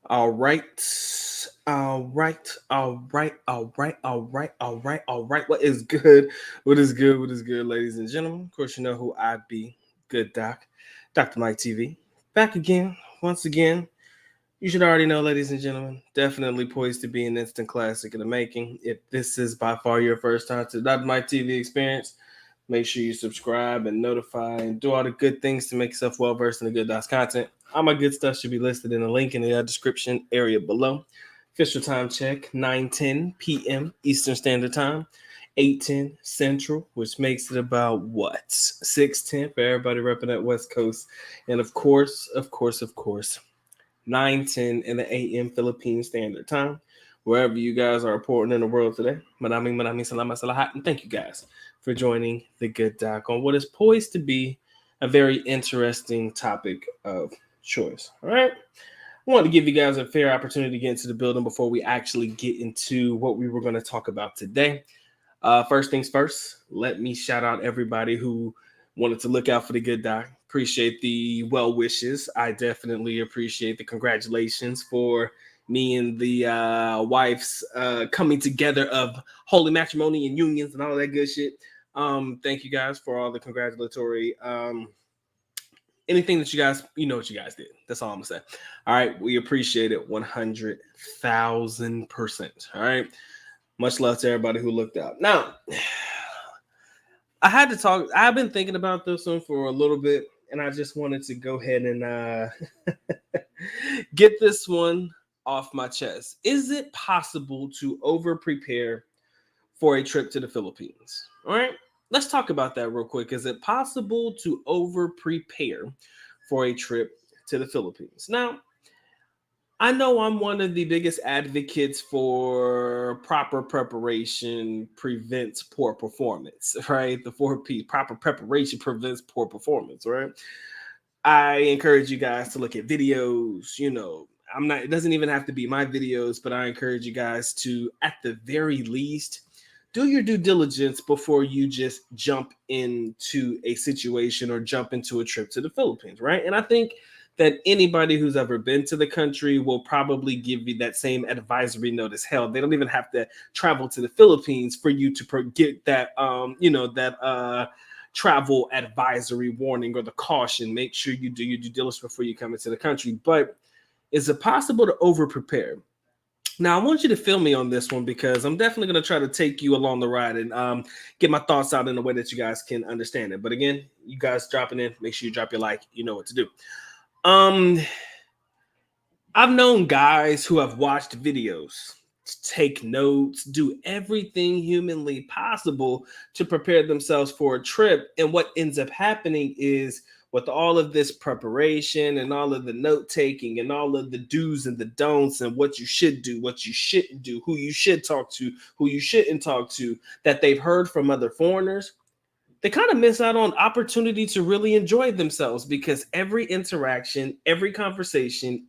All right. All right. All right. All right. All right. All right. All right. What is good? What is good? What is good, ladies and gentlemen? Of course, you know who I be. Good Doc. Dr. Mike TV. Back again. Once again. You should already know, ladies and gentlemen. Definitely poised to be an instant classic in the making. If this is by far your first time to the Dr. Mike TV experience, make sure you subscribe and notify and do all the good things to make yourself well versed in the Good Docs content. All my good stuff should be listed in the link in the description area below. Official time check 9:10 p.m. Eastern Standard Time, 8:10 Central, which makes it about what 6:10 for everybody repping that West Coast, and of course, 9:10 in the a.m. Philippine Standard Time, wherever you guys are reporting in the world today. Maraming salamat sa lahat, and thank you guys for joining the Good Doc on what is poised to be a very interesting topic of choice. All right. I wanted to give you guys a fair opportunity to get into the building before we actually get into what we were going to talk about today. First things first, let me shout out everybody who wanted to look out for the Good Doc. Appreciate the well wishes. I definitely appreciate the congratulations for me and the wife's coming together of holy matrimony and unions and all that good shit. Thank you guys for all the congratulatory anything that you guys, you know what you guys did. That's all I'm gonna say. All right, we appreciate it 100,000%. All right, much love to everybody who looked out. Now, I had to talk. I've been thinking about this one for a little bit, and I just wanted to go ahead and get this one off my chest. Is it possible to over prepare for a trip to the Philippines? All right, let's talk about that real quick. Is it possible to over prepare for a trip to the Philippines? Now, I know I'm one of the biggest advocates for proper preparation prevents poor performance, right? The 4P, proper preparation prevents poor performance, right? I encourage you guys to look at videos, I'm not, it doesn't even have to be my videos, but I encourage you guys to, at the very least, do your due diligence before you just jump into a situation or jump into a trip to the Philippines, right? And I think that anybody who's ever been to the country will probably give you that same advisory notice. Hell, they don't even have to travel to the Philippines for you to get that, travel advisory warning or the caution. Make sure you do your due diligence before you come into the country. But is it possible to over prepare? Now, I want you to feel me on this one because I'm definitely going to try to take you along the ride and get my thoughts out in a way that you guys can understand it. But again, you guys dropping in, make sure you drop your like. You know what to do. I've known guys who have watched videos, take notes, do everything humanly possible to prepare themselves for a trip. And what ends up happening is, with all of this preparation and all of the note taking and all of the do's and the don'ts and what you should do, what you shouldn't do, who you should talk to, who you shouldn't talk to, that they've heard from other foreigners, they kind of miss out on opportunity to really enjoy themselves, because every interaction, every conversation,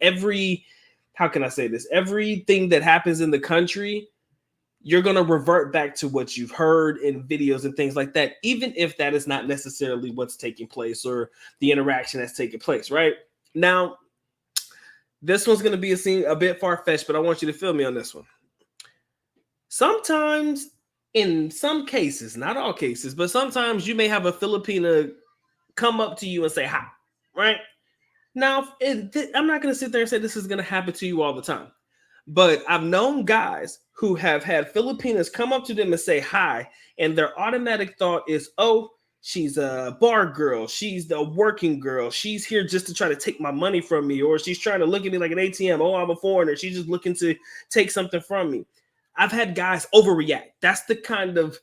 how can I say this? Everything that happens in the country, you're going to revert back to what you've heard in videos and things like that, even if that is not necessarily what's taking place or the interaction that's taking place, right? Now, this one's going to be a bit far-fetched, but I want you to feel me on this one. Sometimes, in some cases, not all cases, but sometimes you may have a Filipina come up to you and say hi, right? Now, I'm not going to sit there and say this is going to happen to you all the time, but I've known guys who have had Filipinas come up to them and say hi, and their automatic thought is, oh, she's a bar girl, she's the working girl, she's here just to try to take my money from me, or she's trying to look at me like an ATM, oh, I'm a foreigner, she's just looking to take something from me. I've had guys overreact. That's the kind of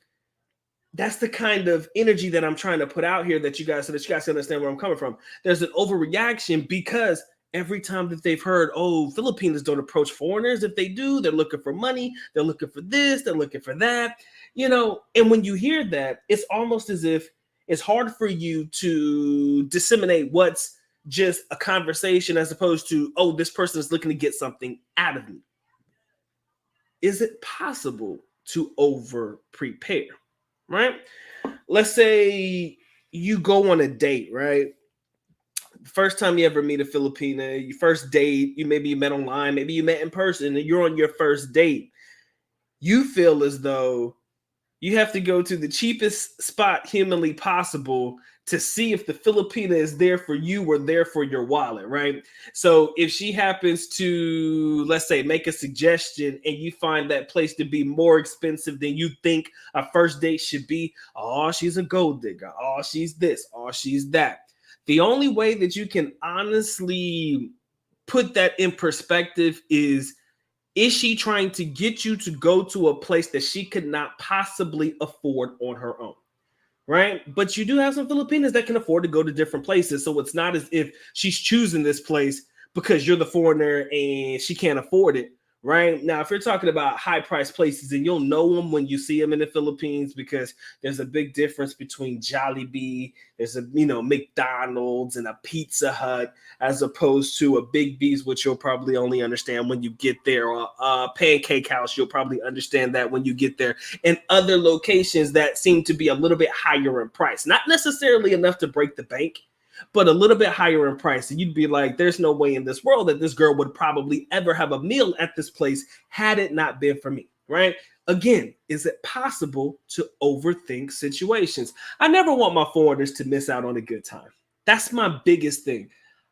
energy that I'm trying to put out here, that you guys, so that you guys understand where I'm coming from. There's an overreaction because every time that they've heard, oh, Filipinos don't approach foreigners. If they do, they're looking for money. They're looking for this. They're looking for that. And when you hear that, it's almost as if it's hard for you to disseminate what's just a conversation as opposed to, oh, this person is looking to get something out of me. Is it possible to over prepare, right? Let's say you go on a date, right? first time you ever meet a Filipina, your first date, maybe you met online, maybe you met in person, and you're on your first date. You feel as though you have to go to the cheapest spot humanly possible to see if the Filipina is there for you or there for your wallet, right? So if she happens to, let's say, make a suggestion and you find that place to be more expensive than you think a first date should be, oh, she's a gold digger. Oh, she's this. Oh, she's that. The only way that you can honestly put that in perspective is she trying to get you to go to a place that she could not possibly afford on her own? Right? But you do have some Filipinas that can afford to go to different places. So it's not as if she's choosing this place because you're the foreigner and she can't afford it. Right? Now, if you're talking about high priced places, and you'll know them when you see them in the Philippines, because there's a big difference between Jollibee, there's a McDonald's and a Pizza Hut, as opposed to a Big B's, which you'll probably only understand when you get there, or Pancake House, you'll probably understand that when you get there, and other locations that seem to be a little bit higher in price. Not necessarily enough to break the bank, but a little bit higher in price. And you'd be like, there's no way in this world that this girl would probably ever have a meal at this place had it not been for me, right? Again, is it possible to overthink situations? I never want my foreigners to miss out on a good time. That's my biggest thing.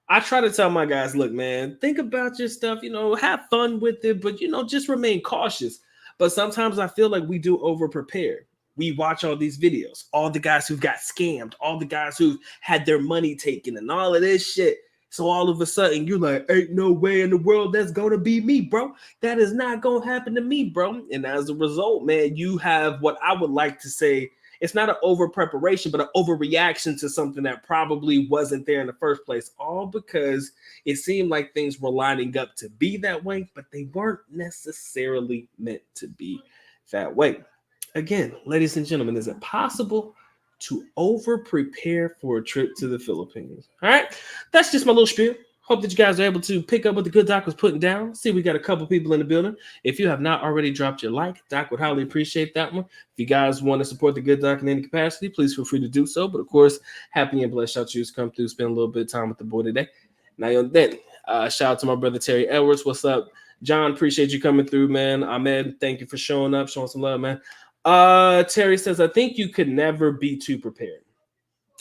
I try to tell my guys, look, man, think about your stuff, have fun with it, but, just remain cautious. But sometimes I feel like we do over prepare. We watch all these videos, all the guys who got scammed, all the guys who had their money taken and all of this shit. So all of a sudden you're like, ain't no way in the world that's going to be me, bro. That is not going to happen to me, bro. And as a result, man, you have what I would like to say, it's not an over preparation, but an overreaction to something that probably wasn't there in the first place. All because it seemed like things were lining up to be that way, but they weren't necessarily meant to be that way. Again, ladies and gentlemen, is it possible to over prepare for a trip to the Philippines? All right, that's just my little spiel. Hope that you guys are able to pick up what the good doc was putting down. See, we got a couple people in the building. If you have not already dropped your like, Doc would highly appreciate that one. If you guys want to support the good doc in any capacity, please feel free to do so. But of course, happy and blessed y'all choose come through, spend a little bit of time with the boy today. Now then, shout out to my brother Terry Edwards. What's up, John? Appreciate you coming through, man. Ahmed, thank you for showing up, showing some love, man. Terry says, I think you could never be too prepared.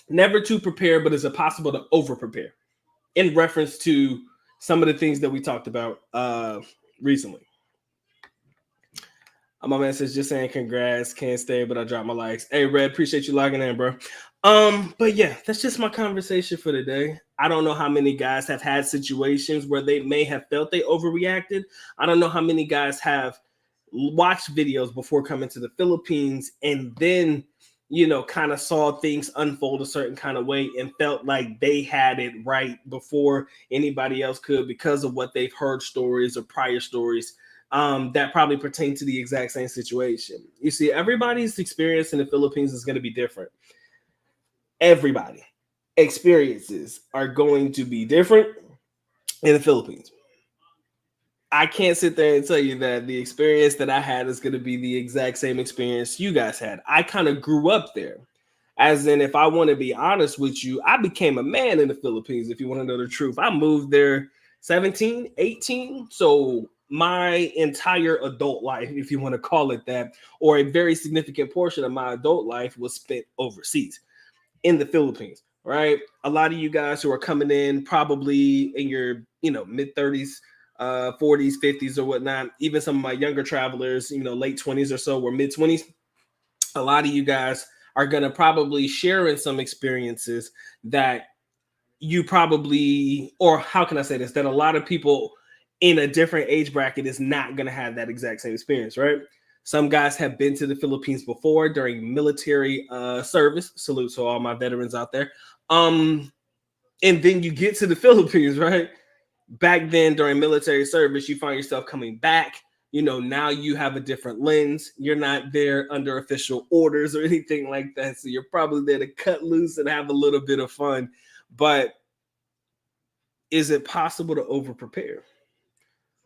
Never too prepared, but is it possible to over prepare? In reference to some of the things that we talked about recently. My man says, just saying congrats, can't stay, but I dropped my likes. Hey, Red, appreciate you logging in, bro. But yeah, that's just my conversation for today. I don't know how many guys have had situations where they may have felt they overreacted. I don't know how many guys have watched videos before coming to the Philippines and then, kind of saw things unfold a certain kind of way and felt like they had it right before anybody else could because of what they've heard stories or prior stories that probably pertain to the exact same situation. You see, everybody's experience in the Philippines is going to be different. Everybody experiences are going to be different in the Philippines. I can't sit there and tell you that the experience that I had is going to be the exact same experience you guys had. I kind of grew up there. As in, if I want to be honest with you, I became a man in the Philippines, if you want to know the truth. I moved there 17, 18. So my entire adult life, if you want to call it that, or a very significant portion of my adult life was spent overseas in the Philippines, right? A lot of you guys who are coming in probably in your, mid 30s, 40s, 50s or whatnot, even some of my younger travelers, late 20s or so or mid 20s, a lot of you guys are going to probably share in some experiences that you probably, or how can I say this, that a lot of people in a different age bracket is not going to have that exact same experience, right? Some guys have been to the Philippines before during military service. Salute to all my veterans out there. And then you get to the Philippines, right? Back then during military service, you find yourself coming back. Now you have a different lens. You're not there under official orders or anything like that. So you're probably there to cut loose and have a little bit of fun. But is it possible to over prepare?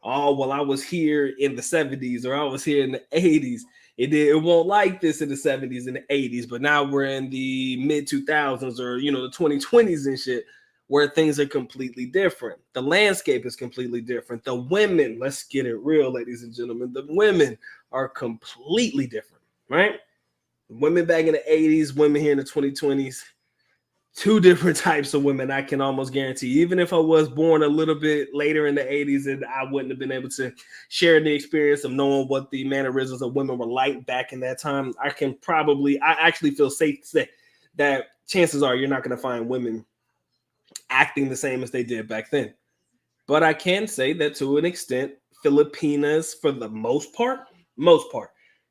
Oh, well, I was here in the 70s or I was here in the 80s. It won't like this in the 70s and the 80s, but now we're in the mid 2000s or, the 2020s and shit. where things are completely different. The landscape is completely different. The women, let's get it real, ladies and gentlemen, the women are completely different, right? Women back in the 80s, women here in the 2020s, two different types of women, I can almost guarantee. Even if I was born a little bit later in the 80s, and I wouldn't have been able to share the experience of knowing what the mannerisms of women were like back in that time, I actually feel safe to say that chances are you're not going to find women acting the same as they did back then. But I can say that to an extent, Filipinas, for the most part,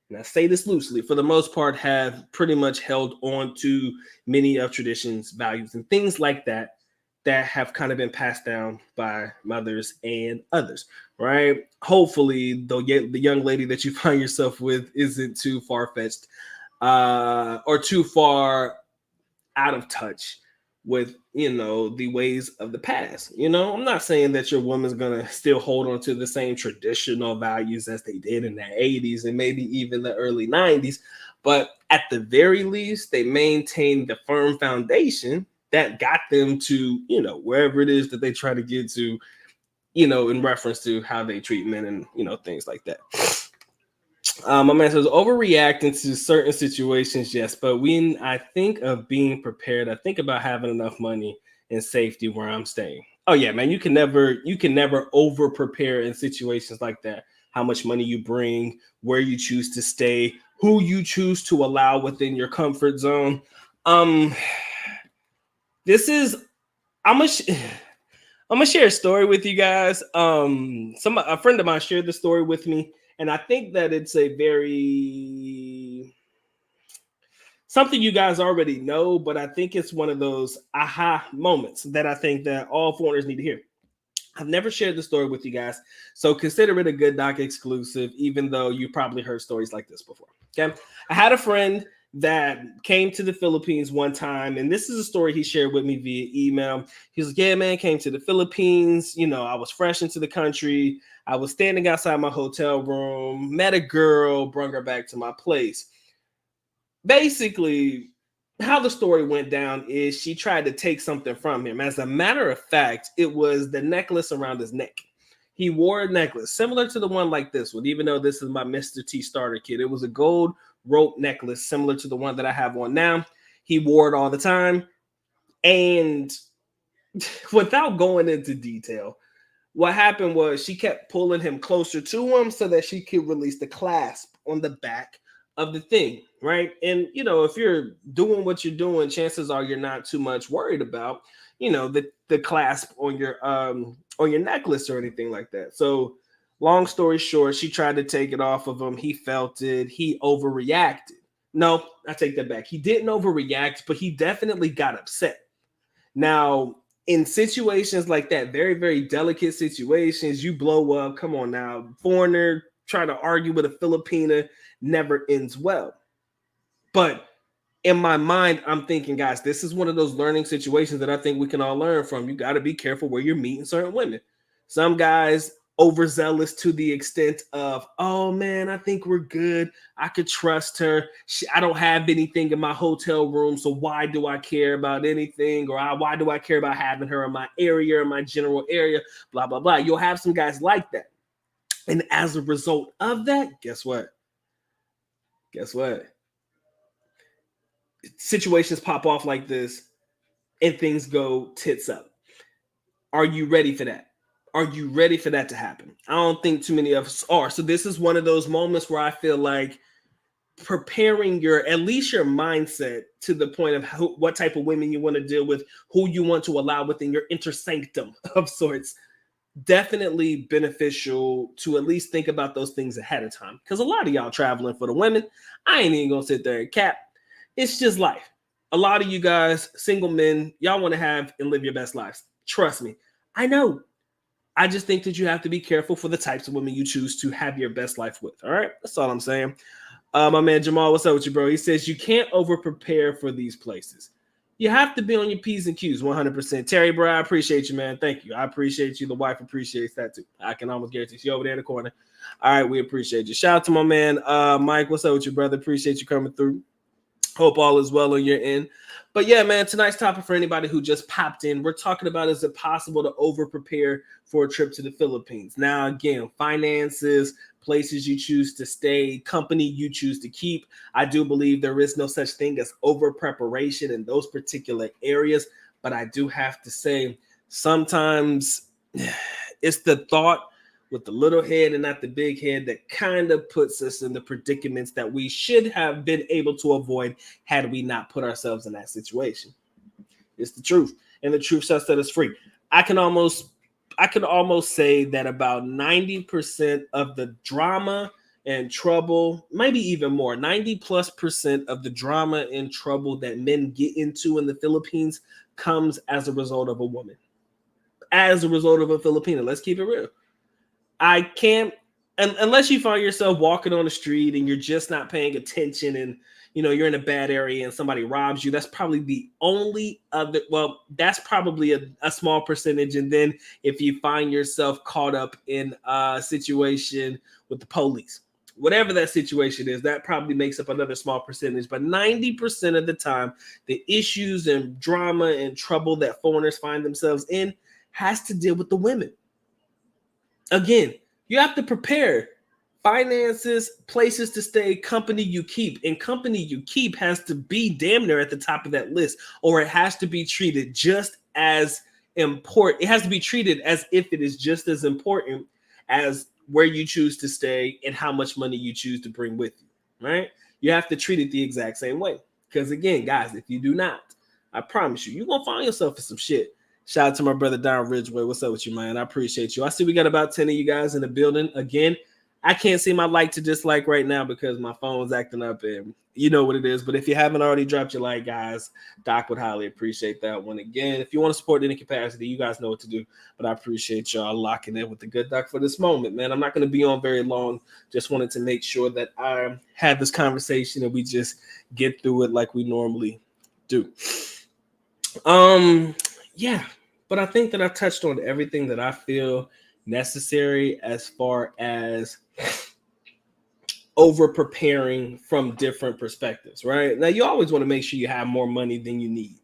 and I say this loosely, for the most part, have pretty much held on to many of traditions, values, and things like that that have kind of been passed down by mothers and others, right? Hopefully, the young lady that you find yourself with isn't too far fetched or too far out of touch with the ways of the past. I'm not saying that your woman's gonna still hold on to the same traditional values as they did in the 80s and maybe even the early 90s, but at the very least they maintain the firm foundation that got them to wherever it is that they try to get to, in reference to how they treat men and things like that. My man says overreacting to certain situations, yes, but when I think of being prepared, I think about having enough money and safety where I'm staying. Oh yeah, man, you can never over prepare in situations like that. How much money you bring, where you choose to stay, who you choose to allow within your comfort zone. Um, this is I'm gonna I'm gonna share a story with you guys. A friend of mine shared the story with me, and I think that it's a very something you guys already know, but I think it's one of those aha moments that I think that all foreigners need to hear. I've never shared the story with you guys, so consider it a good doc exclusive, even though you probably heard stories like this before. Okay. I had a friend that came to the Philippines one time, and this is a story he shared with me via email. He was like, yeah, man, came to the Philippines. I was fresh into the country. I was standing outside my hotel room, met a girl, brought her back to my place. Basically, how the story went down is she tried to take something from him. As a matter of fact, it was the necklace around his neck. He wore a necklace similar to the one like this one, even though this is my Mr. T starter kit. It was a gold rope necklace similar to the one that I have on now. He wore it all the time. And without going into detail, what happened was she kept pulling him closer to him so that she could release the clasp on the back of the thing, right? And if you're doing what you're doing, chances are you're not too much worried about, the clasp on your necklace or anything like that. So, long story short, she tried to take it off of him. He felt it. He overreacted. No, I take that back. He didn't overreact, but he definitely got upset. Now, in situations like that, very, very delicate situations, you blow up. Come on now. Foreigner trying to argue with a Filipina never ends well. But in my mind, I'm thinking, guys, this is one of those learning situations that I think we can all learn from. You got to be careful where you're meeting certain women. Some guys overzealous to the extent of, oh man, I think we're good. I could trust her. I don't have anything in my hotel room, so why do I care about anything? Or why do I care about having her in my area, in my general area? Blah, blah, blah. You'll have some guys like that. And as a result of that, guess what? Guess what? Situations pop off like this and things go tits up. Are you ready for that? Are you ready for that to happen? I don't think too many of us are. So this is one of those moments where I feel like preparing at least your mindset to the point of what type of women you want to deal with, who you want to allow within your inner sanctum of sorts. Definitely beneficial to at least think about those things ahead of time. Because a lot of y'all traveling for the women, I ain't even gonna sit there and cap. It's just life. A lot of you guys, single men, y'all want to have and live your best lives. Trust me. I know. I just think that you have to be careful for the types of women you choose to have your best life with. All right. That's all I'm saying. My man Jamal, what's up with you, bro? He says you can't over prepare for these places. You have to be on your P's and Q's 100%. Terry, bro, I appreciate you, man. Thank you. I appreciate you. The wife appreciates that too. I can almost guarantee you over there in the corner. All right. We appreciate you. Shout out to my man, Mike. What's up with you, brother? Appreciate you coming through. Hope all is well on your end. But yeah, man, tonight's topic for anybody who just popped in, we're talking about, is it possible to over prepare for a trip to the Philippines? Now, again, finances, places you choose to stay, company you choose to keep. I do believe there is no such thing as over preparation in those particular areas. But I do have to say, sometimes it's the thought with the little head and not the big head that kind of puts us in the predicaments that we should have been able to avoid had we not put ourselves in that situation. It's the truth, and the truth shall set us free. I can almost say that about 90% of the drama and trouble, maybe even more, 90+% of the drama and trouble that men get into in the Philippines comes as a result of a woman, as a result of a Filipina. Let's keep it real. I can't, unless you find yourself walking on the street and you're just not paying attention, and you're in a bad area and somebody robs you. That's probably the only other. Well, that's probably a small percentage. And then if you find yourself caught up in a situation with the police, whatever that situation is, that probably makes up another small percentage. But 90% of the time, the issues and drama and trouble that foreigners find themselves in has to deal with the women. Again, you have to prepare. Finances, places to stay, company you keep. And company you keep has to be damn near at the top of that list, or it has to be treated just as important. It has to be treated as if it is just as important as where you choose to stay and how much money you choose to bring with you, right? You have to treat it the exact same way. Because again, guys, if you do not, I promise you're going to find yourself in some shit. Shout out to my brother Don Ridgeway. What's up with you, man? I appreciate you. I see we got about 10 of you guys in the building. Again, I can't see my like to dislike right now because my phone's acting up, and you know what it is. But if you haven't already dropped your like, guys, Doc would highly appreciate that one. Again, if you want to support in any capacity, you guys know what to do. But I appreciate y'all locking in with the good doc for this moment, man. I'm not going to be on very long. Just wanted to make sure that I had this conversation and we just get through it like we normally do. Yeah, but I think that I touched on everything that I feel necessary as far as over preparing from different perspectives, right? Now, you always want to make sure you have more money than you need.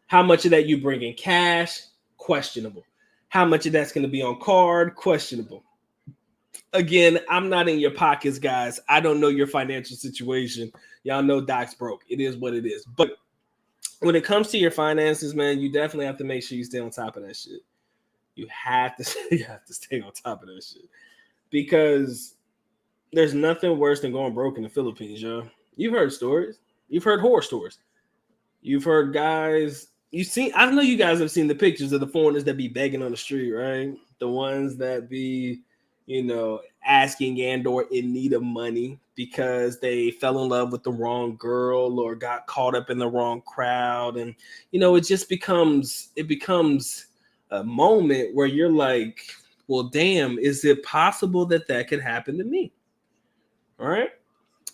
How much of that you bring in cash? Questionable. How much of that's going to be on card? Questionable. Again, I'm not in your pockets, guys. I don't know your financial situation. Y'all know Doc's broke. It is what it is. But when it comes to your finances, man, you definitely have to make sure you stay on top of that shit. You have to stay on top of that shit, because there's nothing worse than going broke in the Philippines, yo. You've heard stories. You've heard horror stories. You've heard guys. I know you guys have seen the pictures of the foreigners that be begging on the street, right? The ones that be, asking and or in need of money because they fell in love with the wrong girl or got caught up in the wrong crowd. And, it becomes a moment where you're like, well, damn, is it possible that could happen to me? All right.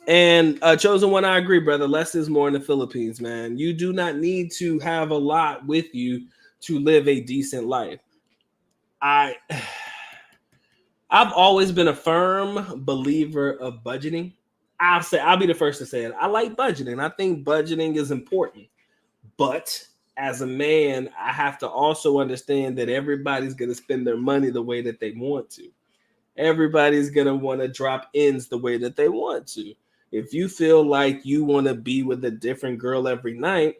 And Chosen One, I agree, brother. Less is more in the Philippines, man. You do not need to have a lot with you to live a decent life. I've always been a firm believer of budgeting. I'll be the first to say it. I like budgeting. I think budgeting is important. But as a man, I have to also understand that everybody's going to spend their money the way that they want to. Everybody's going to want to drop ends the way that they want to. If you feel like you want to be with a different girl every night,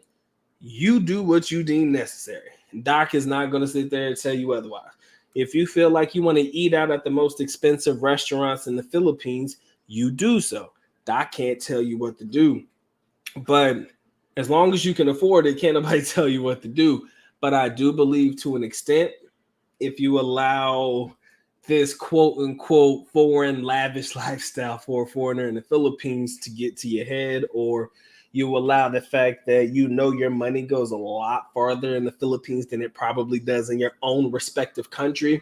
you do what you deem necessary. Doc is not going to sit there and tell you otherwise. If you feel like you want to eat out at the most expensive restaurants in the Philippines, you do so. Doc can't tell you what to do. But as long as you can afford it, can't nobody tell you what to do. But I do believe, to an extent, if you allow this quote unquote foreign lavish lifestyle for a foreigner in the Philippines to get to your head, or you allow the fact that your money goes a lot farther in the Philippines than it probably does in your own respective country,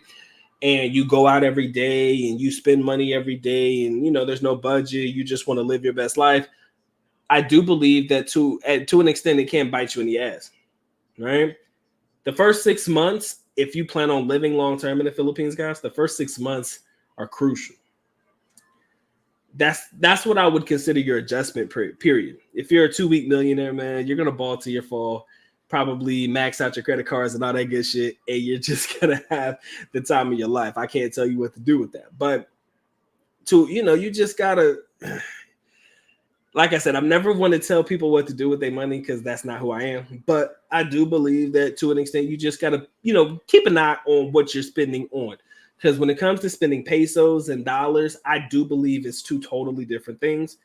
and you go out every day and you spend money every day, and there's no budget, you just want to live your best life, I do believe that to an extent it can bite you in the ass, right? The first 6 months, if you plan on living long term in the Philippines, guys, the first 6 months are crucial. That's what I would consider your adjustment period. If you're a 2 week millionaire, man, you're gonna ball to your fall, probably max out your credit cards and all that good shit, and you're just gonna have the time of your life. I can't tell you what to do with that, but you just gotta. Like I said, I've never want to tell people what to do with their money because that's not who I am. But I do believe that to an extent, you just got to, keep an eye on what you're spending on. Because when it comes to spending pesos and dollars, I do believe it's two totally different things.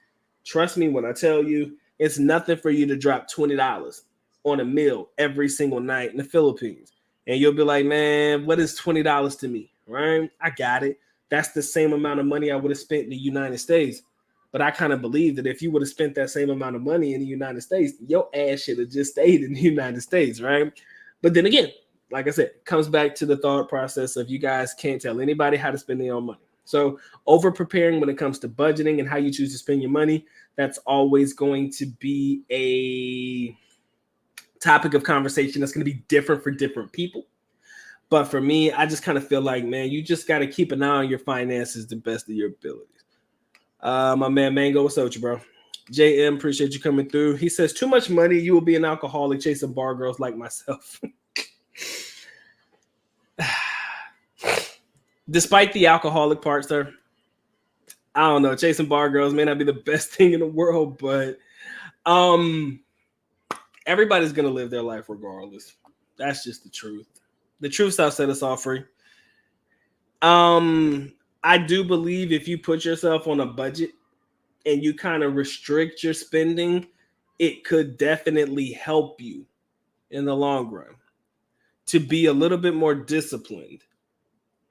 Trust me when I tell you, it's nothing for you to drop $20 on a meal every single night in the Philippines. And you'll be like, man, what is $20 to me? Right? I got it. That's the same amount of money I would have spent in the United States. But I kind of believe that if you would have spent that same amount of money in the United States, your ass should have just stayed in the United States, right? But then again, like I said, it comes back to the thought process of you guys can't tell anybody how to spend their own money. So over preparing when it comes to budgeting and how you choose to spend your money, that's always going to be a topic of conversation that's going to be different for different people. But for me, I just kind of feel like, man, you just got to keep an eye on your finances the best of your abilities. My man Mango, what's up with you, bro? JM, appreciate you coming through. He says, too much money, you will be an alcoholic chasing bar girls like myself. Despite the alcoholic part, sir, I don't know. Chasing bar girls may not be the best thing in the world, but everybody's going to live their life regardless. That's just the truth. The truth shall set us all free. I do believe if you put yourself on a budget and you kind of restrict your spending, it could definitely help you in the long run to be a little bit more disciplined,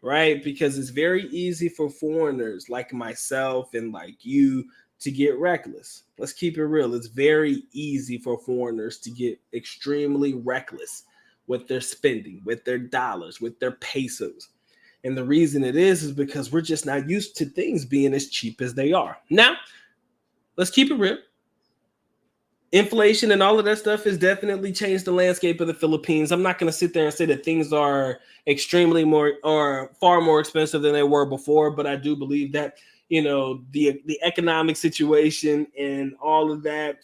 right? Because it's very easy for foreigners like myself and like you to get reckless. Let's keep it real. It's very easy for foreigners to get extremely reckless with their spending, with their dollars, with their pesos. And the reason it is because we're just not used to things being as cheap as they are. Now, let's keep it real. Inflation and all of that stuff has definitely changed the landscape of the Philippines. I'm not going to sit there and say that things are extremely more or far more expensive than they were before, but I do believe that, the economic situation and all of that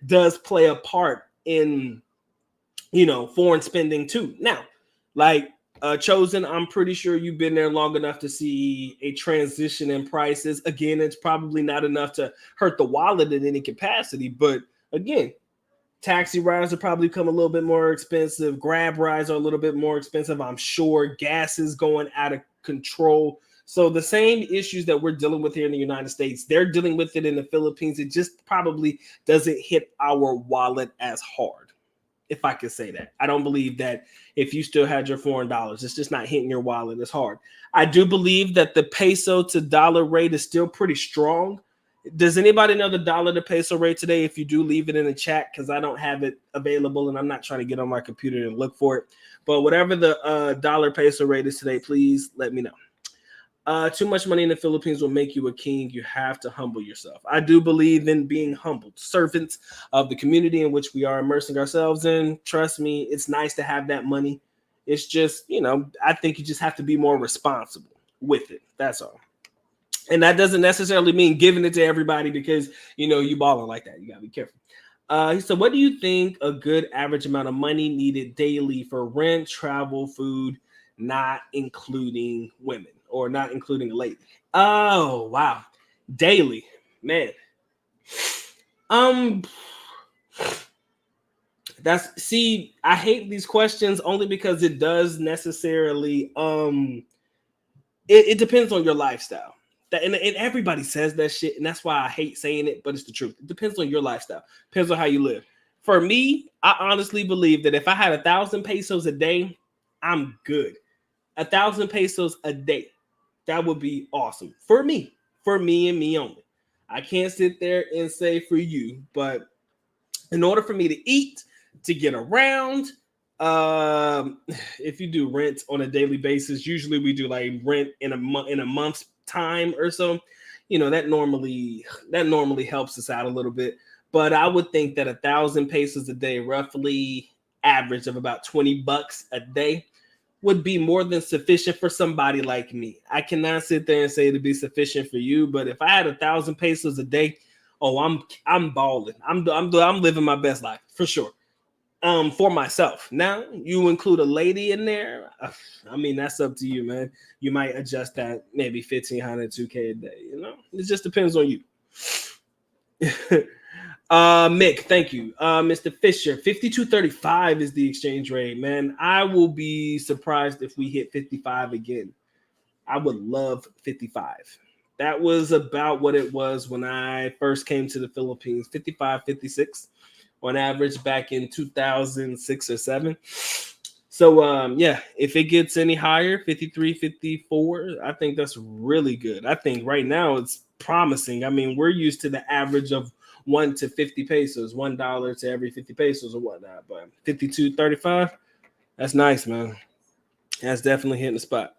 does play a part in, foreign spending too. Now, like, Chosen, I'm pretty sure you've been there long enough to see a transition in prices. Again, it's probably not enough to hurt the wallet in any capacity, but again, taxi rides will probably become a little bit more expensive. Grab rides are a little bit more expensive, I'm sure. Gas is going out of control. So the same issues that we're dealing with here in the United States, they're dealing with it in the Philippines. It just probably doesn't hit our wallet as hard, if I could say that. I don't believe that if you still had your foreign dollars, it's just not hitting your wallet as hard. I do believe that the peso to dollar rate is still pretty strong. Does anybody know the dollar to peso rate today? If you do, leave it in the chat because I don't have it available and I'm not trying to get on my computer and look for it. But whatever the dollar peso rate is today, please let me know. Too much money in the Philippines will make you a king. You have to humble yourself. I do believe in being humbled, servants of the community in which we are immersing ourselves in. Trust me, it's nice to have that money. It's just, I think you just have to be more responsible with it. That's all. And that doesn't necessarily mean giving it to everybody because, you balling like that. You got to be careful. He said, what do you think a good average amount of money needed daily for rent, travel, food, not including women? Or not including a lady? Oh, wow. Daily. Man. I hate these questions only because it does necessarily it depends on your lifestyle. And everybody says that shit, and that's why I hate saying it, but it's the truth. It depends on your lifestyle. Depends on how you live. For me, I honestly believe that if I had 1,000 pesos a day, I'm good. 1,000 pesos a day. That would be awesome for me and me only. I can't sit there and say for you, but in order for me to eat, to get around, if you do rent on a daily basis, usually we do like rent in a month's time or so. That normally helps us out a little bit. But I would think that 1,000 pesos a day, roughly average of about $20 a day, would be more than sufficient for somebody like me. I cannot sit there and say it'd be sufficient for you, but if I had 1,000 pesos a day, oh, I'm balling. I'm living my best life for sure. For myself. Now you include a lady in there. I mean, that's up to you, man. You might adjust that maybe 1,500, 2K a day. You know, it just depends on you. Mick, thank you. Mr. Fisher, 52.35 is the exchange rate, man. I will be surprised if we hit 55 again. I would love 55. That was about what it was when I first came to the Philippines, 55, 56 on average back in 2006 or 7. So yeah, if it gets any higher, 53, 54, I think that's really good. I think right now it's promising. I mean, we're used to the average of 1 to 50 pesos, $1 to every 50 pesos or whatnot. But 52.35, that's nice, man. That's definitely hitting the spot.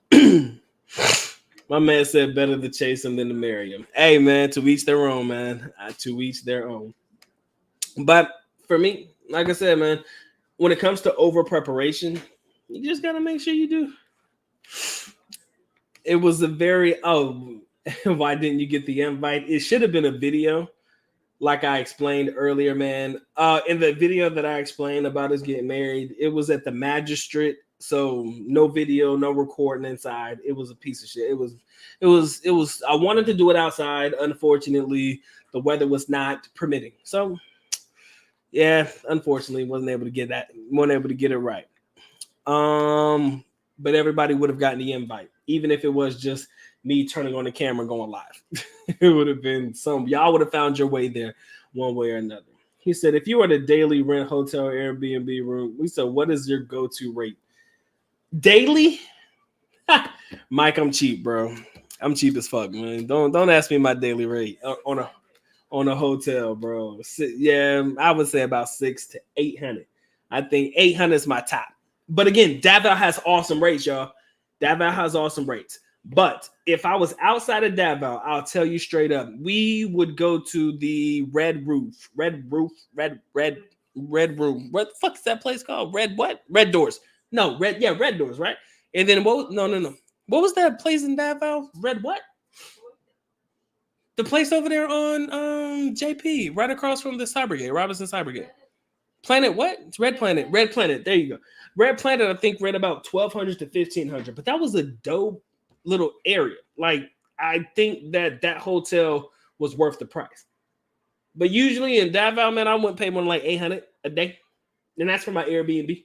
My man said better to chase him than to marry him. Hey, man, to each their own, man. To each their own. But for me, like I said, man, when it comes to over preparation, you just got to make sure you do. It was a very, why didn't you get the invite? It should have been a video, like I explained earlier, man. In the video that I explained about us getting married, it was at the magistrate. So no video, no recording inside. It was a piece of shit. It was. I wanted to do it outside. Unfortunately, the weather was not permitting. So yeah, unfortunately, wasn't able to get it right. But everybody would have gotten the invite, even if it was just me turning on the camera going live. It would have been y'all would have found your way there one way or another. He said, if you were to daily rent hotel or Airbnb room, we said, what is your go-to rate? Daily? Mike, I'm cheap, bro. I'm cheap as fuck, man. Don't ask me my daily rate on a hotel, bro. Yeah, I would say about 600 to 800. I think 800 is my top. But again, Davao has awesome rates, y'all. Davao has awesome rates. But if I was outside of Davao, I'll tell you straight up, we would go to the Red Room. Red Room. What the fuck is that place called? Red Doors. No, Red Doors, right? And then no. What was that place in Davao? Red what? The place over there on JP, right across from the Cybergate, Robinson Cybergate. Planet what? It's Red Planet. Red Planet. There you go. Red Planet, I think, read about 1,200 to 1,500, but that was a dope little area. Like, I think that hotel was worth the price. But usually in Davao, man, I wouldn't pay more than like 800 a day. And that's for my Airbnb.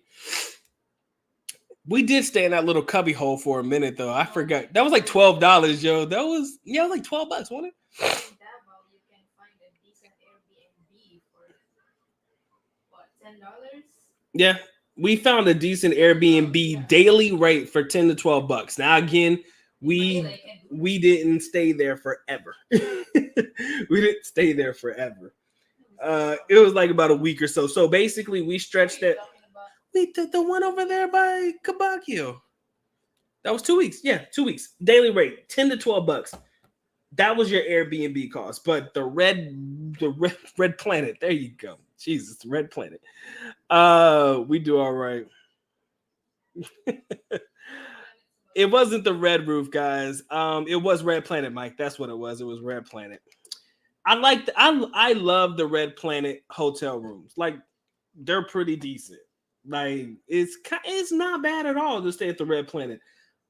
We did stay in that little cubby hole for a minute, though. I forgot. That was like $12, yo. That was, it was like $12, wasn't it? In Davao, you can find a decent Airbnb for what, $10? Yeah, we found a decent Airbnb daily rate for 10 to $12. Now again, we didn't stay there forever. We didn't stay there forever. It was like about a week or so. So basically, we stretched that. We did the one over there by Kabakio. That was 2 weeks. Yeah, 2 weeks. Daily rate, 10 to $12. That was your Airbnb cost. But the red planet, there you go. Jesus, Red Planet. We do all right. It wasn't the Red Roof, guys. It was Red Planet, Mike. That's what it was. It was Red Planet. I love the Red Planet hotel rooms. Like, they're pretty decent. Like, it's not bad at all to stay at the Red Planet.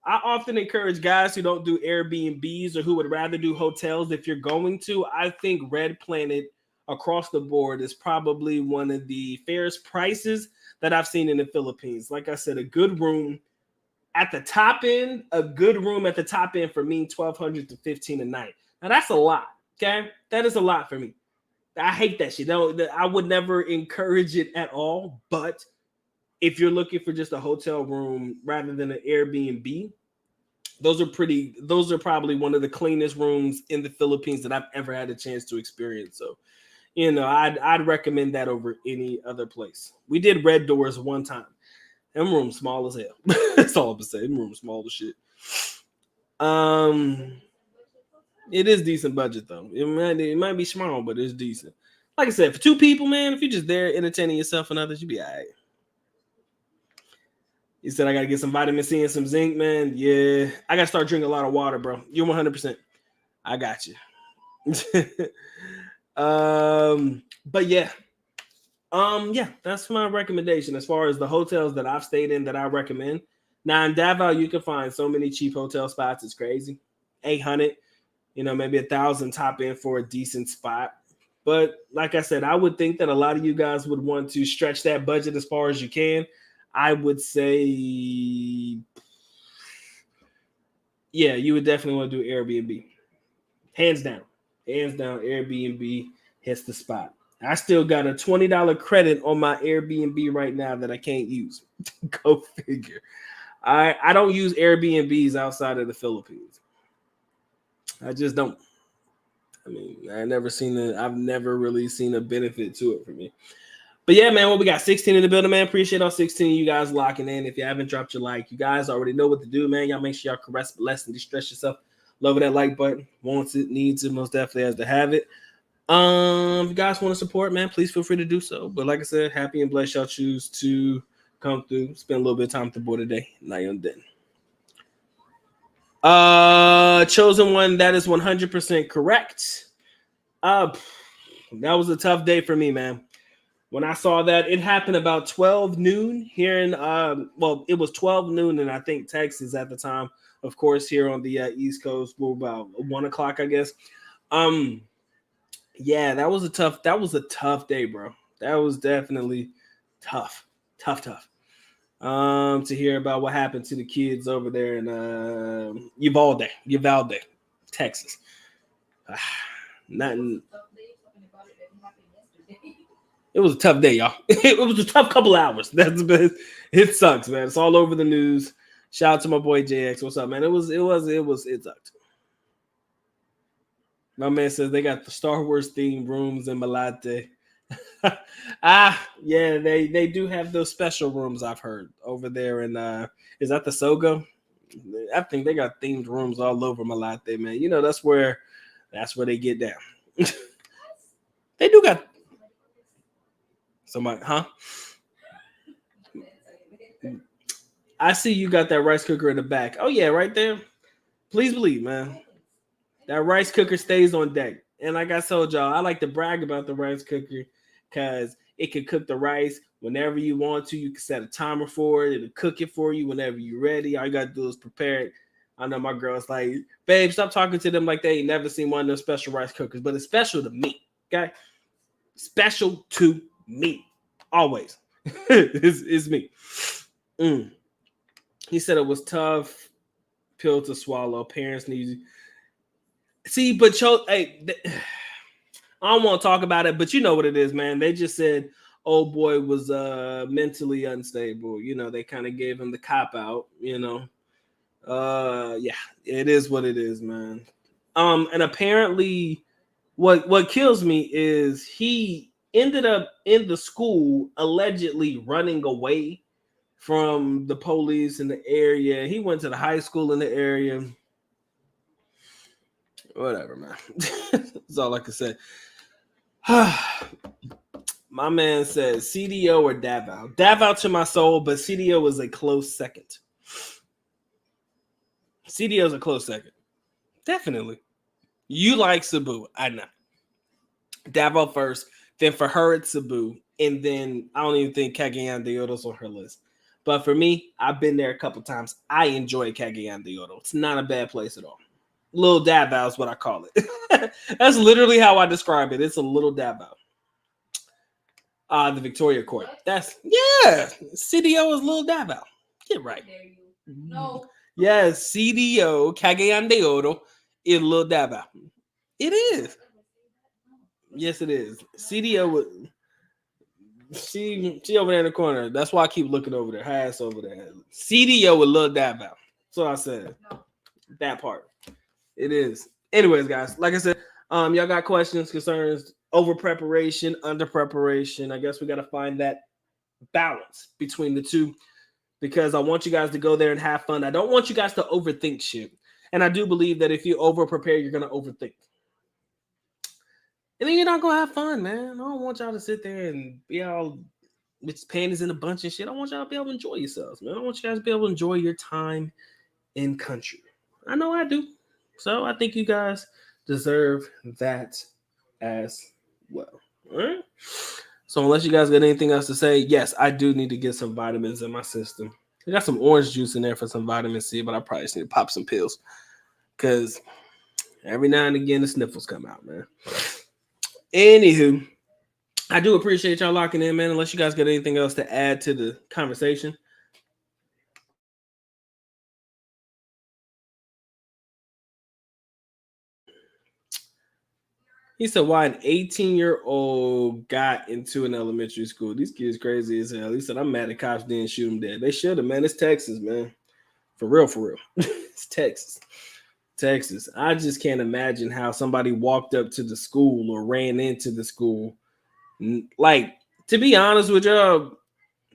I often encourage guys who don't do Airbnbs or who would rather do hotels. If you're going to, I think Red Planet across the board is probably one of the fairest prices that I've seen in the Philippines. Like I said, a good room at the top end, for me, 1,200 to 15 a night. Now that's a lot. Okay, that is a lot for me. I hate that shit. I would never encourage it at all. But if you're looking for just a hotel room rather than an Airbnb, those are probably one of the cleanest rooms in the Philippines that I've ever had a chance to experience. So, I'd recommend that over any other place. We did Red Doors one time. Them rooms small as hell. That's all I'm gonna say. Them rooms small as shit. It is decent budget though. It might be small, but it's decent. Like I said, for 2 people, man, if you're just there entertaining yourself and others, you'll be all right. You said I gotta get some vitamin C and some zinc, man. Yeah, I gotta start drinking a lot of water, bro. You're 100%. I got you. But yeah, yeah, that's my recommendation as far as the hotels that I've stayed in that I recommend. Now in Davao, you can find so many cheap hotel spots. It's crazy. 800, maybe 1,000 top in for a decent spot. But like I said, I would think that a lot of you guys would want to stretch that budget as far as you can. I would say, yeah, you would definitely want to do Airbnb. Hands down. Hands down, Airbnb hits the spot. I still got a $20 credit on my Airbnb right now that I can't use. Go figure. I don't use Airbnbs outside of the Philippines. I just don't. I mean, I've never really seen a benefit to it for me. But yeah, man, we got 16 in the building, man. Appreciate all 16 of you guys locking in. If you haven't dropped your like, you guys already know what to do, man. Y'all make sure y'all caress, bless, and distress yourself. Love that like button. Wants it, needs it, most definitely has to have it. If you guys want to support, man, please feel free to do so. But like I said, happy and blessed y'all choose to come through, spend a little bit of time with the boy today. Now you're done. Chosen one, that is 100% correct. That was a tough day for me, man. When I saw that, it happened about 12 noon here in, it was 12 noon and I think Texas at the time. Of course, here on the East Coast, we're about 1 o'clock, I guess. Yeah, that was a tough day, bro. That was definitely tough. Tough. To hear about what happened to the kids over there in Uvalde, Texas. Nothing. It was a tough day, y'all. It was a tough couple hours. That's the best. It sucks, man. It's all over the news. Shout out to my boy JX. What's up, man? It sucked. My man says they got the Star Wars themed rooms in Malate. Yeah, they do have those special rooms I've heard over there in is that the Sogo? I think they got themed rooms all over Malate, man. That's where they get down. They do got somebody, huh? I see you got that rice cooker in the back. Oh yeah, right there. Please believe, man. That rice cooker stays on deck. And like I told y'all, I like to brag about the rice cooker because it can cook the rice whenever you want to. You can set a timer for it. It'll cook it for you whenever you're ready. All you got to do is prepare it. I know my girl's like, babe, stop talking to them like they ain't never seen one of those special rice cookers. But it's special to me, okay? Special to me. Always. It's me. He said it was tough pill to swallow. Parents need see, but hey, I don't want to talk about it, but you know what it is, man. They just said old boy was mentally unstable. They kind of gave him the cop out. Yeah, it is what it is, man. And apparently, what kills me is he ended up in the school allegedly running away from the police in the area. He went to the high school in the area. Whatever, man. That's all I can say. My man says CDO or Davao. Davao to my soul, but CDO is a close second. CDO is a close second. Definitely. You like Cebu. I know. Davao first. Then for her, it's Cebu. And then I don't even think Cagayan de Oro's on her list. But for me, I've been there a couple times. I enjoy Cagayan de Oro. It's not a bad place at all. Little Davao is what I call it. That's literally how I describe it. It's a little Davao. The Victoria Court. That's CDO is Little Davao. Get right. No. Yes, CDO Cagayan de Oro is Little Davao. It is. Yes, it is. CDO. She over there in the corner. That's why I keep looking over there. Her ass over there. CDO with Little Davao. So I said that part. It is. Anyways, guys, like I said, y'all got questions, concerns, over preparation, under preparation. I guess we got to find that balance between the two because I want you guys to go there and have fun. I don't want you guys to overthink shit. And I do believe that if you over prepare, you're going to overthink. And then you're not going to have fun, man. I don't want y'all to sit there and be all with panties in a bunch and shit. I want y'all to be able to enjoy yourselves, man. I want you guys to be able to enjoy your time in country. I know I do. So I think you guys deserve that as well. All right. So unless you guys got anything else to say, yes, I do need to get some vitamins in my system. I got some orange juice in there for some vitamin C, but I probably just need to pop some pills because every now and again the sniffles come out, man. Anywho, I do appreciate y'all locking in, man. Unless you guys got anything else to add to the conversation. He said, why an 18-year-old got into an elementary school? These kids crazy as hell. He said, I'm mad the cops didn't shoot him dead. They should have, man. It's Texas, man. For real, for real. It's Texas. Texas. I just can't imagine how somebody walked up to the school or ran into the school. Like, to be honest with y'all,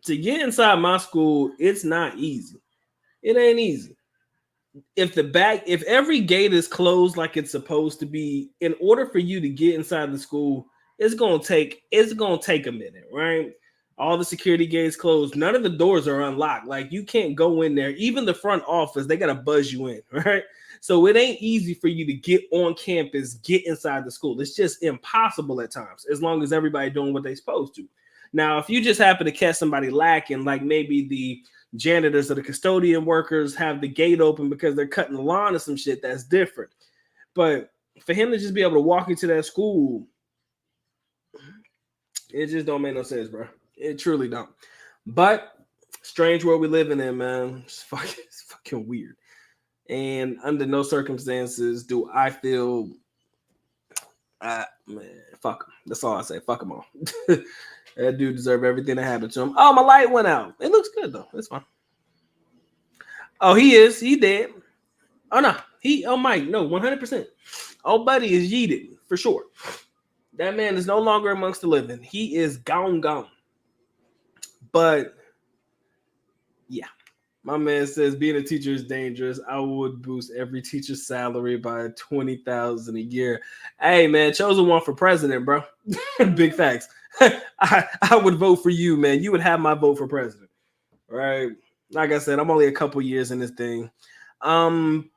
to get inside my school, it's not easy. It ain't easy. If every gate is closed like it's supposed to be, in order for you to get inside the school, it's gonna take a minute, right? All the security gates closed, none of the doors are unlocked. Like you can't go in there. Even the front office, they gotta buzz you in, right? So it ain't easy for you to get on campus, get inside the school. It's just impossible at times, as long as everybody doing what they're supposed to. Now, if you just happen to catch somebody lacking, like maybe the janitors or the custodian workers have the gate open because they're cutting the lawn or some shit, that's different. But for him to just be able to walk into that school, it just don't make no sense, bro. It truly don't. But strange world we living in, man. It's fucking weird. And under no circumstances do I feel, man, fuck him. That's all I say. Fuck him all. That dude deserve everything that happened to him. Oh, my light went out. It looks good though. It's fine. Oh, he is. He dead. Oh no, Mike, no, 100%. Oh, buddy is yeeted for sure. That man is no longer amongst the living. He is gone. But yeah, my man says being a teacher is dangerous. I would boost every teacher's salary by 20,000 a year. Hey man, chosen one for president, bro. Big facts. I would vote for you, man. You would have my vote for president, right? Like I said, I'm only a couple years in this thing. Um,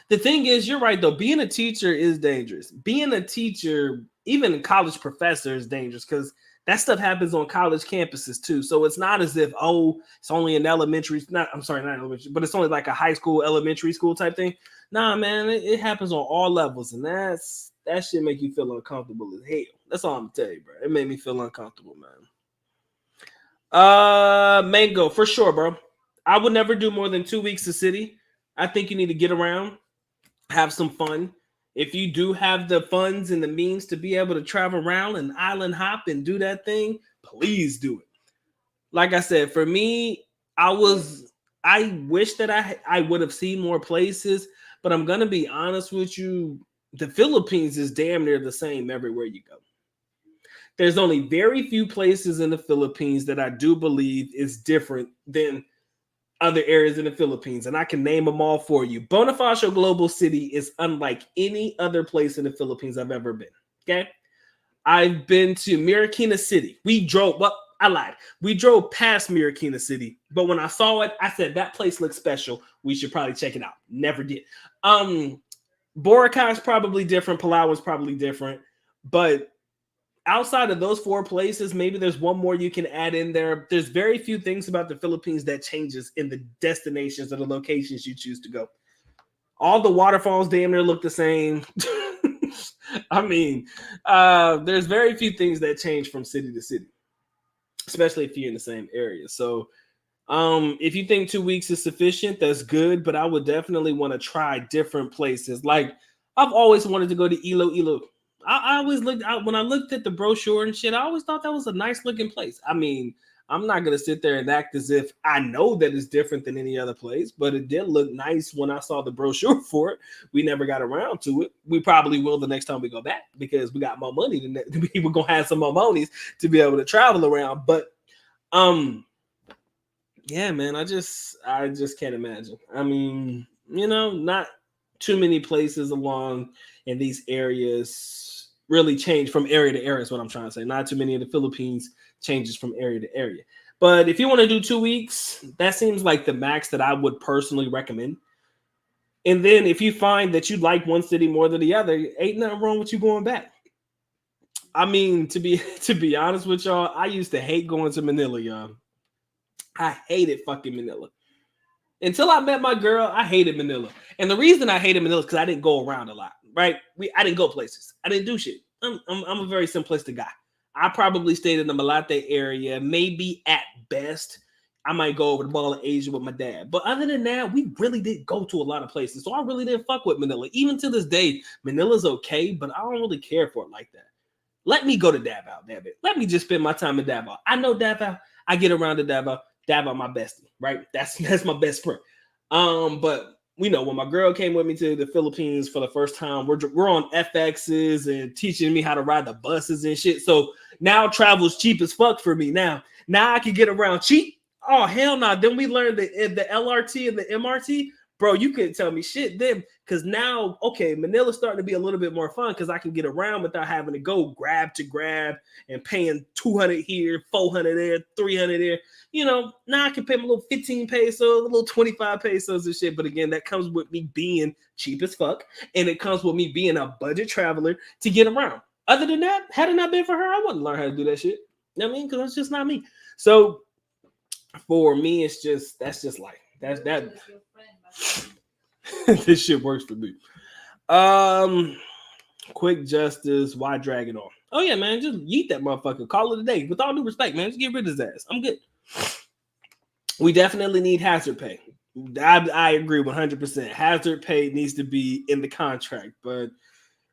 the thing is, you're right though. Being a teacher is dangerous. Being a teacher, even a college professor, is dangerous because that stuff happens on college campuses too. So it's not as if it's only an elementary. I'm sorry, not elementary, but it's only like a high school, elementary school type thing. Nah, man, it happens on all levels, and that shit make you feel uncomfortable as hell. That's all I'm gonna tell you, bro. It made me feel uncomfortable, man. Mango for sure, bro. I would never do more than 2 weeks a city. I think you need to get around, have some fun. If you do have the funds and the means to be able to travel around and island hop and do that thing, please do it. Like I said, for me, I wish that I would have seen more places, but I'm gonna be honest with you. The Philippines is damn near the same everywhere you go. There's only very few places in the Philippines that I do believe is different than other areas in the Philippines, and I can name them all for you. Bonifacio Global City is unlike any other place in the Philippines I've ever been. Okay, I've been to Marikina City. I lied. We drove past Marikina City, but when I saw it, I said that place looks special. We should probably check it out. Never did. Boracay is probably different. Palau is probably different, but outside of those four places, maybe there's one more you can add in there. There's very few things about the Philippines that changes in the destinations or the locations you choose to go. All the waterfalls damn near look the same. I mean, there's very few things that change from city to city, especially if you're in the same area. So if you think 2 weeks is sufficient, that's good, but I would definitely want to try different places. Like I've always wanted to go to Iloilo. I always when I looked at the brochure and shit, I always thought that was a nice looking place. I mean, I'm not gonna sit there and act as if I know that it's different than any other place, but it did look nice when I saw the brochure for it. We never got around to it. We probably will the next time we go back because we got more money than that. We're gonna have some more monies to be able to travel around. But yeah, man, I just can't imagine. I mean, not too many places along in these areas really change from area to area is what I'm trying to say. Not too many in the Philippines changes from area to area. But if you want to do 2 weeks, that seems like the max that I would personally recommend. And then if you find that you like one city more than the other, ain't nothing wrong with you going back. I mean, to be to be honest with y'all, I used to hate going to Manila, y'all. I hated fucking Manila. Until I met my girl, I hated Manila. And the reason I hated Manila is because I didn't go around a lot, right? I didn't go places. I didn't do shit. I'm a very simplistic guy. I probably stayed in the Malate area, maybe at best. I might go over the Mall of Asia with my dad. But other than that, we really did go to a lot of places. So I really didn't fuck with Manila. Even to this day, Manila's okay, but I don't really care for it like that. Let me go to Davao, damn it. Let me just spend my time in Davao. I know Davao. I get around to Davao. Davao, my bestie, right? That's my best friend. But we know when my girl came with me to the Philippines for the first time, we're on FXs and teaching me how to ride the buses and shit. So now travel's cheap as fuck for me. Now I can get around cheap. Oh hell no! Then we learned the LRT and the MRT. Bro, you couldn't tell me shit then, because now, okay, Manila's starting to be a little bit more fun because I can get around without having to go grab to grab and paying 200 here, 400 there, 300 there. You know, now I can pay my little 15 pesos, a little 25 pesos and shit. But again, that comes with me being cheap as fuck, and it comes with me being a budget traveler to get around. Other than that, had it not been for her, I wouldn't learn how to do that shit. You know what I mean? Because that's just not me. So for me, that's just life. That's that. This shit works for me. Um, quick justice. Why drag it on? Oh yeah, man. Just yeet that motherfucker. Call it a day. With all due respect, man. Just get rid of his ass. I'm good. We definitely need hazard pay. I agree 100%. Hazard pay needs to be in the contract, but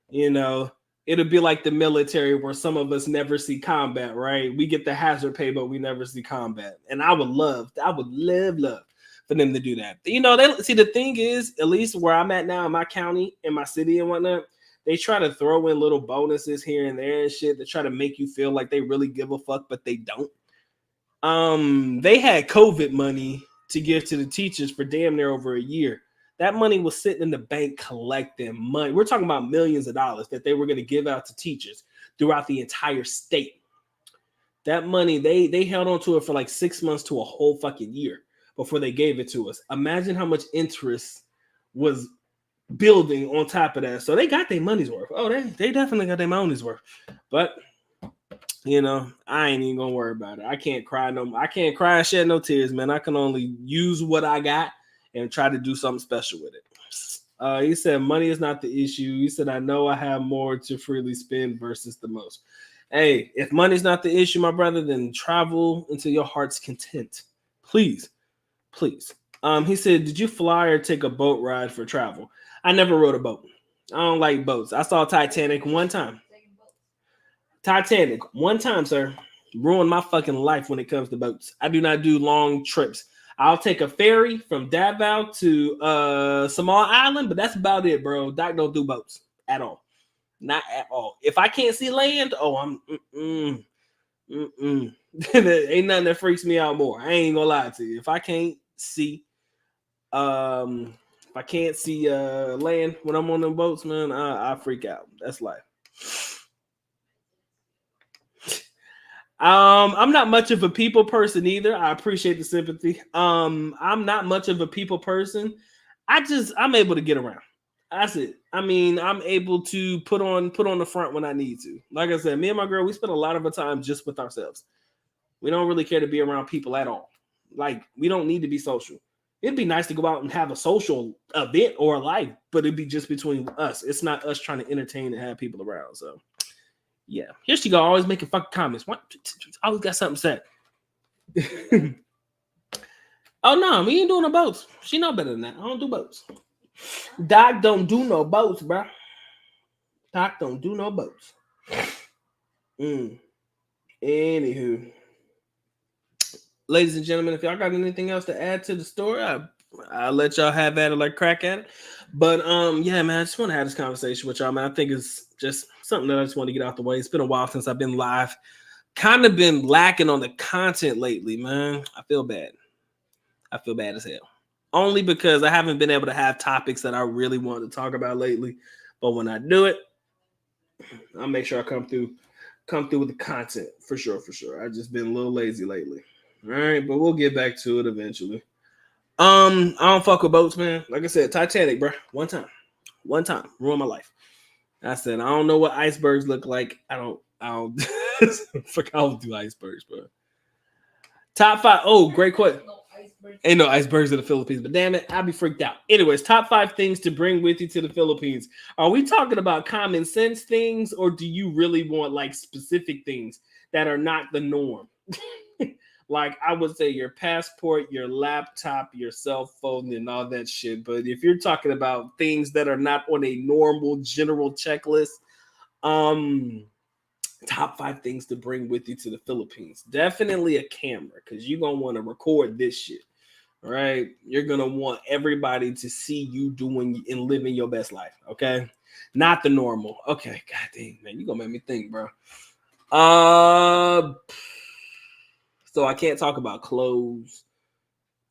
you know, it'll be like the military where some of us never see combat, right? We get the hazard pay, but we never see combat. And I would love for them to do that. You know, they see the thing is, at least where I'm at now in my county, in my city and whatnot, they try to throw in little bonuses here and there and shit to try to make you feel like they really give a fuck, but they don't. They had COVID money to give to the teachers for damn near over a year. That money was sitting in the bank collecting money. We're talking about millions of dollars that they were going to give out to teachers throughout the entire state. That money, they held on to it for like 6 months to a whole fucking year before they gave it to us. Imagine how much interest was building on top of that. So they got their money's worth. Oh, they definitely got their money's worth. But you know, I ain't even gonna worry about it. I can't cry I can't cry and shed no tears, man. I can only use what I got and try to do something special with it. He said money is not the issue. He said I know I have more to freely spend versus the most. Hey, if money's not the issue, my brother, then travel until your heart's content. Please, please. He said, did you fly or take a boat ride for travel? I never rode a boat. I don't like boats. I saw Titanic one time. Titanic, one time, sir, ruined my fucking life when it comes to boats. I do not do long trips. I'll take a ferry from Davao to Samoa Island, but that's about it, bro. Doc don't do boats at all. Not at all. If I can't see land, oh, I'm ain't nothing that freaks me out more. I ain't gonna lie to you. If I can't see land when I'm on them boats, man, I freak out. That's life. I'm not much of a people person either. I appreciate the sympathy. I'm not much of a people person. I'm able to get around. That's it. I mean, I'm able to put on the front when I need to. Like I said, me and my girl, we spend a lot of our time just with ourselves. We don't really care to be around people at all. Like, we don't need to be social. It'd be nice to go out and have a social event or a life, but it'd be just between us. It's not us trying to entertain and have people around. So yeah, here she go, always making fucking comments. What? Always got something to say. Oh no, we ain't doing no boats. She know better than that. I don't do boats. Doc don't do no boats, bro. Doc don't do no boats. Anywho, ladies and gentlemen, if y'all got anything else to add to the story, I'll let y'all have at it, like crack at it. But yeah, man, I just want to have this conversation with y'all, man. I think it's just something that I just want to get out the way. It's been a while since I've been live. Kind of been lacking on the content lately, man. I feel bad. I feel bad as hell. Only because I haven't been able to have topics that I really want to talk about lately. But when I do it, I'll make sure I come through come through with the content for sure, for sure. I just been a little lazy lately. All right, but we'll get back to it eventually. I don't fuck with boats, man. Like I said, Titanic, bro. One time, ruined my life. I said I don't know what icebergs look like. I don't. Fuck, I don't do icebergs, bro. Top five. Oh, great question. No icebergs. Ain't no icebergs in the Philippines, but damn it, I'll be freaked out. Anyways, top five things to bring with you to the Philippines. Are we talking about common sense things, or do you really want like specific things that are not the norm? Like I would say your passport, your laptop, your cell phone, and all that shit. But if you're talking about things that are not on a normal general checklist, um, top five things to bring with you to the Philippines. Definitely a camera, because you're gonna want to record this shit. Right? You're gonna want everybody to see you doing and living your best life. Okay, not the normal. Okay, god dang man, you gonna make me think, bro. Uh, so I can't talk about clothes.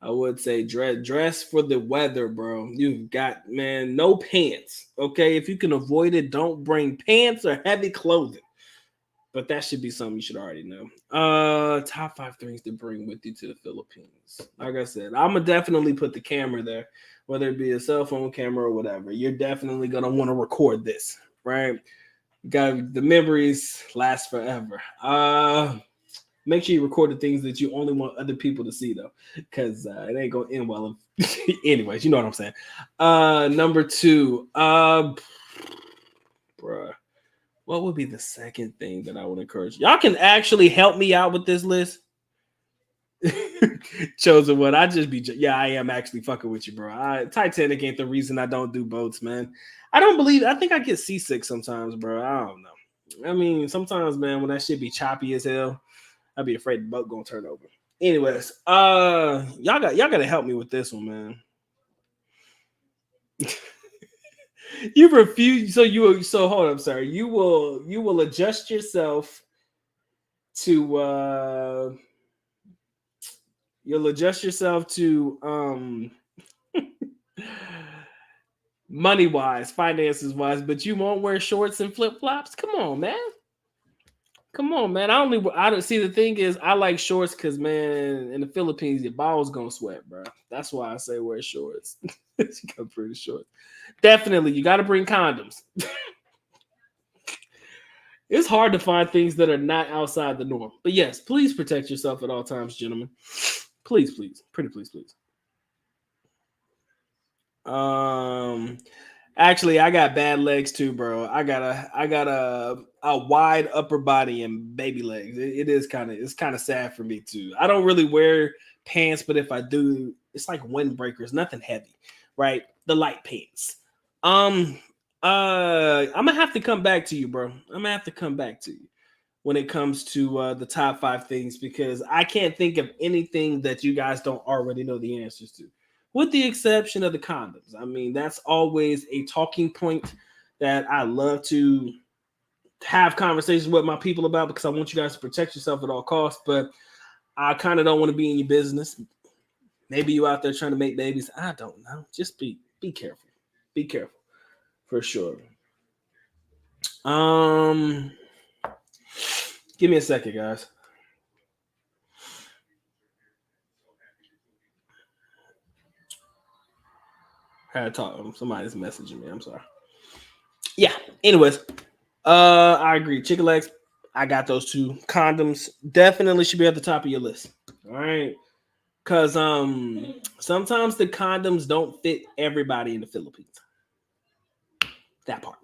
I would say dress for the weather, bro. You've got man, no pants. Okay, if you can avoid it, don't bring pants or heavy clothing. But that should be something you should already know. Top five things to bring with you to the Philippines. Like I said, I'm gonna definitely put the camera there, whether it be a cell phone camera or whatever. You're definitely gonna want to record this, right? You got the memories last forever. Make sure you record the things that you only want other people to see though, because it ain't gonna end well. Anyways, you know what I'm saying. Number two, bruh. What would be the second thing that I would encourage? Y'all can actually help me out with this list. Chosen one. I just be, yeah, I am actually fucking with you, bro. Titanic ain't the reason I don't do boats, man. I think I get seasick sometimes, bro. I don't know. I mean, sometimes, man, when that shit be choppy as hell, I'd be afraid the boat gonna turn over. Anyways, y'all gotta help me with this one, man. You refuse, so hold up, sorry. You will adjust yourself to you'll adjust yourself to money wise, finances wise, but you won't wear shorts and flip flops. Come on, man. Come on, man. I don't see, the thing is I like shorts because man, in the Philippines your balls gonna sweat, bro. That's why I say wear shorts. You got pretty short. Definitely, you got to bring condoms. It's hard to find things that are not outside the norm. But yes, please protect yourself at all times, gentlemen. Please, please. Pretty please, please. Um Actually, I got bad legs too, bro. I got a wide upper body and baby legs. It is kind of sad for me too. I don't really wear pants, but if I do, it's like windbreakers, nothing heavy, right? The light pants. Um I'm gonna have to come back to you, bro. I'm gonna have to come back to you when it comes to the top five things, because I can't think of anything that you guys don't already know the answers to, with the exception of the condoms. I mean, that's always a talking point that I love to have conversations with my people about, because I want you guys to protect yourself at all costs. But I kind of don't want to be in your business. Maybe you out there trying to make babies. I don't know. Just be careful. Be careful for sure. Um, Give me a second, guys. I had to talk. Somebody's messaging me. I'm sorry. Yeah. Anyways, I agree. Chicken legs, I got those two. Condoms definitely should be at the top of your list. All right. Cause sometimes the condoms don't fit everybody in the Philippines. That part.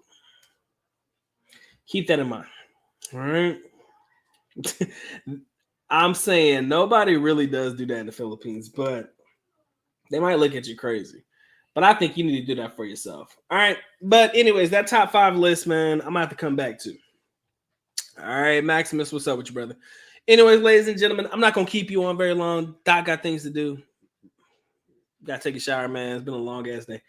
Keep that in mind. All right. I'm saying nobody really does do that in the Philippines, but they might look at you crazy. But I think you need to do that for yourself. All right. But anyways, that top five list, man, I'm gonna have to come back to. All right, Maximus, what's up with you, brother? Anyways, ladies and gentlemen, I'm not gonna keep you on very long. Doc got things to do. Gotta take a shower, man. It's been a long ass day.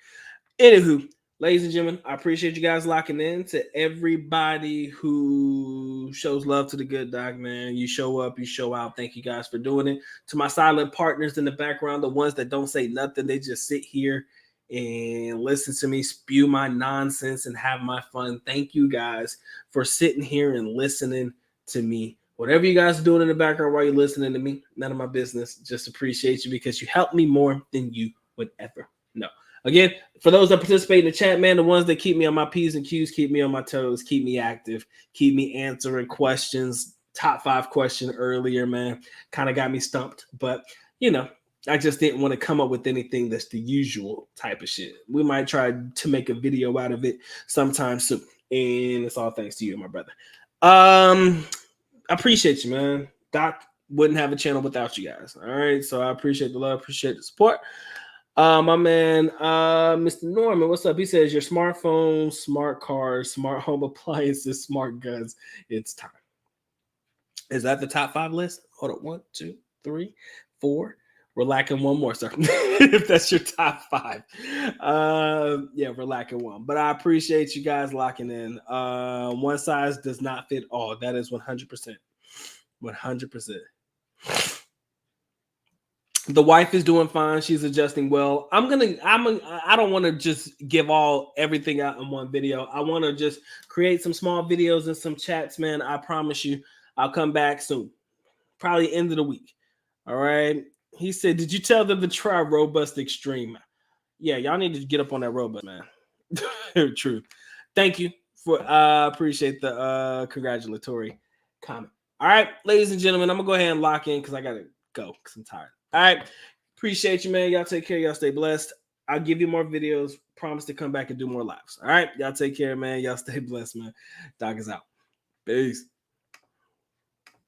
Anywho, ladies and gentlemen, I appreciate you guys locking in. To everybody who shows love to the good doc, man. You show up, you show out. Thank you guys for doing it. To my silent partners in the background, the ones that don't say nothing, they just sit here and listen to me spew my nonsense and have my fun. Thank you guys for sitting here and listening to me. Whatever you guys are doing in the background while you're listening to me, none of my business. Just appreciate you because you help me more than you would ever know. Again, for those that participate in the chat, man, the ones that keep me on my P's and Q's, keep me on my toes, keep me active, keep me answering questions. Top 5 question earlier, man, kind of got me stumped, but you know, I just didn't want to come up with anything that's the usual type of shit. We might try to make a video out of it sometime soon, and it's all thanks to you, my brother. I appreciate you, man. Doc wouldn't have a channel without you guys. All right, so I appreciate the love, appreciate the support. My man, Mr. Norman, what's up? He says your smartphone, smart cars, smart home appliances, smart guns. It's time. Is that the top 5 list? Hold on, 1, 2, 3, 4. We're lacking one more, sir. If that's your top 5, yeah, we're lacking one. But I appreciate you guys locking in. One size does not fit all. That is 100%. 100%. The wife is doing fine. She's adjusting well. I don't want to just give all everything out in one video. I want to just create some small videos and some chats, man. I promise you, I'll come back soon. Probably end of the week. All right. He said, "Did you tell them to try Robust Extreme?" Yeah, y'all need to get up on that Robust, man. True. Thank you for appreciate the congratulatory comment. All right, ladies and gentlemen, I'm gonna go ahead and lock in because I gotta go because I'm tired. All right. Appreciate you, man. Y'all take care. Y'all stay blessed. I'll give you more videos. Promise to come back and do more lives. All right. Y'all take care, man. Y'all stay blessed, man. Doc is out. Peace.